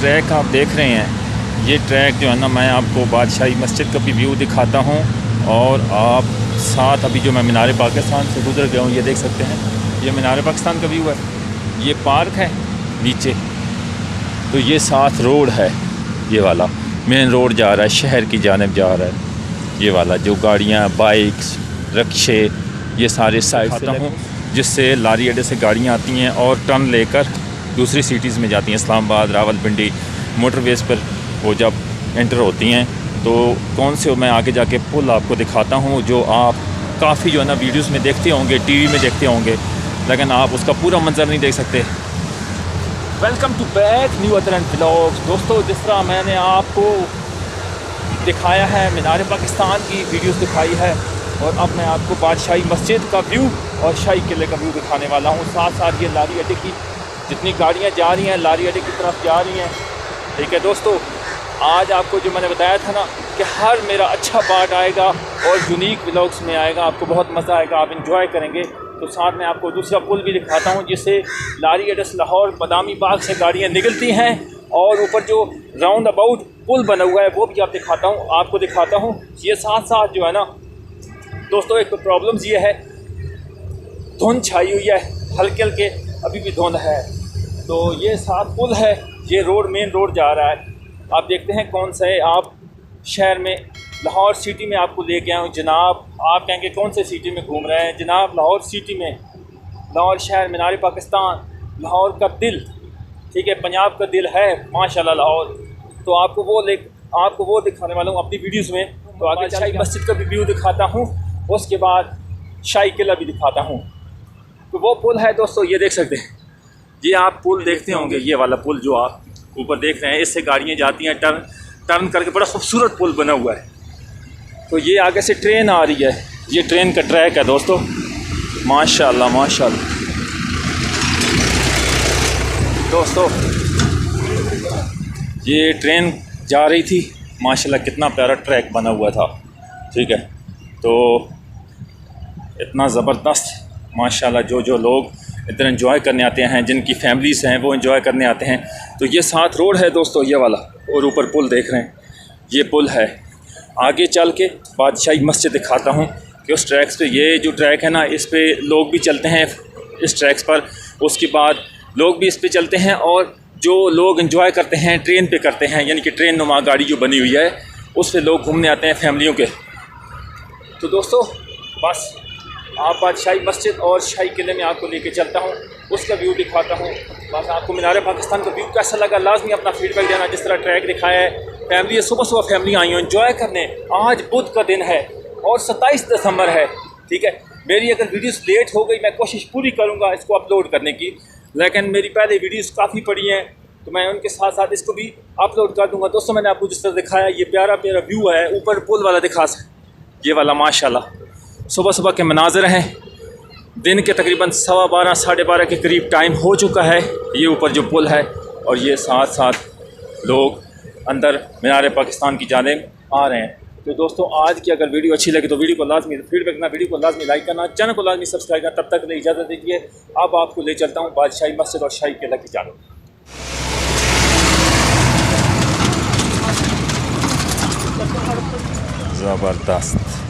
Track आप देख रहे हैं, ये ट्रैक जो है ना, मैं आपको बादशाही मस्जिद का भी व्यू दिखाता हूँ और आप साथ अभी जो मैं मीनार पाकिस्तान से गुजर गया हूँ, ये देख सकते हैं, ये मीनार पाकिस्तान का व्यू है। ये पार्क है नीचे, तो ये साथ रोड है, ये वाला मेन रोड जा रहा है, शहर की जानिब जा रहा है। ये वाला जो गाड़ियाँ, बाइक्स, रिक्शे, ये सारे साइड से हूँ, जिससे लारी अड्डे से गाड़ियाँ आती हैं और टर्न लेकर दूसरी सिटीज़ में जाती हैं। इस्लामाबाद, रावलपिंडी मोटरवेज़ पर वो जब एंटर होती हैं तो कौन से मैं आगे जाके पुल आपको दिखाता हूँ, जो आप काफ़ी जो है ना वीडियोस में देखते होंगे, टीवी में देखते होंगे, लेकिन आप उसका पूरा मंजर नहीं देख सकते। Welcome to back new other and vlogs. दोस्तों, जिस तरह मैंने आपको दिखाया है, मीनार पाकिस्तान की वीडियोस दिखाई है, और अब मैं आपको बादशाही मस्जिद का व्यू और शाही किले का व्यू दिखाने वाला हूँ। साथ साथ ये लारी अड्डे की जितनी गाड़ियाँ जा रही हैं, लारी अड्डे की तरफ जा रही हैं। ठीक है दोस्तों, आज आपको जो मैंने बताया था ना कि हर मेरा अच्छा पार्ट आएगा और यूनिक व्लॉग्स में आएगा, आपको बहुत मज़ा आएगा, आप इंजॉय करेंगे। तो साथ में आपको दूसरा पुल भी दिखाता हूँ, जिससे लारी अड्डे से लाहौर बादामी बाग से गाड़ियाँ निकलती हैं, और ऊपर जो राउंड अबाउट पुल बना हुआ है वो भी आपको दिखाता हूँ। ये साथ साथ जो है ना दोस्तों, एक तो प्रॉब्लम्स ये है, धुंध छाई हुई है, हल्के हल्के अभी भी धुंध है। तो ये साथ पुल है, ये रोड मेन रोड जा रहा है। आप देखते हैं कौन सा है। आप शहर में लाहौर सिटी में आपको लेके आया हूँ जनाब। आप कहेंगे कौन से सिटी में घूम रहे हैं जनाब? लाहौर सिटी में, लाहौर शहर, मीनार पाकिस्तान, लाहौर का दिल। ठीक है, पंजाब का दिल है माशाल्लाह लाहौर। तो आपको वो दिखाने वाला हूँ अपनी वीडियोस में। तो आगे शाही मस्जिद का भी व्यू दिखाता हूँ, उसके बाद शाही किला भी दिखाता हूँ। तो वो पुल है दोस्तों, ये देख सकते हैं, ये आप पुल देखते होंगे, ये वाला पुल जो आप ऊपर देख रहे हैं, इससे गाड़ियाँ जाती हैं टर्न करके। बड़ा खूबसूरत पुल बना हुआ है। तो ये आगे से ट्रेन आ रही है, ये ट्रेन का ट्रैक है दोस्तों, माशाल्लाह माशाल्लाह। दोस्तों, ये ट्रेन जा रही थी, माशाल्लाह कितना प्यारा ट्रैक बना हुआ था। ठीक है, तो इतना ज़बरदस्त माशाल्लाह, जो लोग इधर एंजॉय करने आते हैं, जिनकी फैमिलीज़ हैं, वो एंजॉय करने आते हैं। तो ये साथ रोड है दोस्तों, ये वाला, और ऊपर पुल देख रहे हैं, ये पुल है। आगे चल के बादशाही मस्जिद दिखाता हूँ कि उस ट्रैक्स पे, ये जो ट्रैक है ना, इस पे लोग भी चलते हैं इस ट्रैक्स पर, उसके बाद लोग भी इस पे चलते हैं, और जो लोग एंजॉय करते हैं ट्रेन पे करते हैं, यानी कि ट्रेन नुमा गाड़ी जो बनी हुई है, उस पर लोग घूमने आते हैं फैमिलियों के। तो दोस्तों, बस आप बादशाही मस्जिद और शाही किले में आपको लेके चलता हूँ, उसका व्यू दिखाता हूँ। बस आपको मीनार पाकिस्तान का व्यू कैसा लगा, लाजमी अपना फीडबैक देना। जिस तरह ट्रैक दिखाया है, फैमिली सुबह सुबह फैमिली आई हो एंजॉय करने। आज बुध का दिन है और 27 दिसंबर है। ठीक है, मेरी अगर वीडियोस लेट हो गई, मैं कोशिश पूरी करूँगा इसको अपलोड करने की, लेकिन मेरी पहले वीडियोस काफ़ी पड़ी हैं, तो मैं उनके साथ साथ इसको भी अपलोड कर दूँगा। दोस्तों, मैंने आपको जिस तरह दिखाया, ये प्यारा प्यारा व्यू है, ऊपर पुल वाला दिखा, ये वाला माशाल्लाह। सुबह सुबह के मनाज़र हैं, दिन के तकरीबन 12:15 साढ़े 12 के करीब टाइम हो चुका है। ये ऊपर जो पुल है, और ये साथ साथ लोग अंदर मीनार पाकिस्तान की जानिब आ रहे हैं। तो दोस्तों, आज की अगर वीडियो अच्छी लगे तो वीडियो को लाजमी फीडबैक करना, वीडियो को लाजमी लाइक करना, चैनल को लाजमी सब्सक्राइब करना। तब तक के लिए इजाज़त दीजिए। अब आपको ले चलता हूँ बादशाही मस्जिद और शाही किला की जानिब। ज़बरदस्त।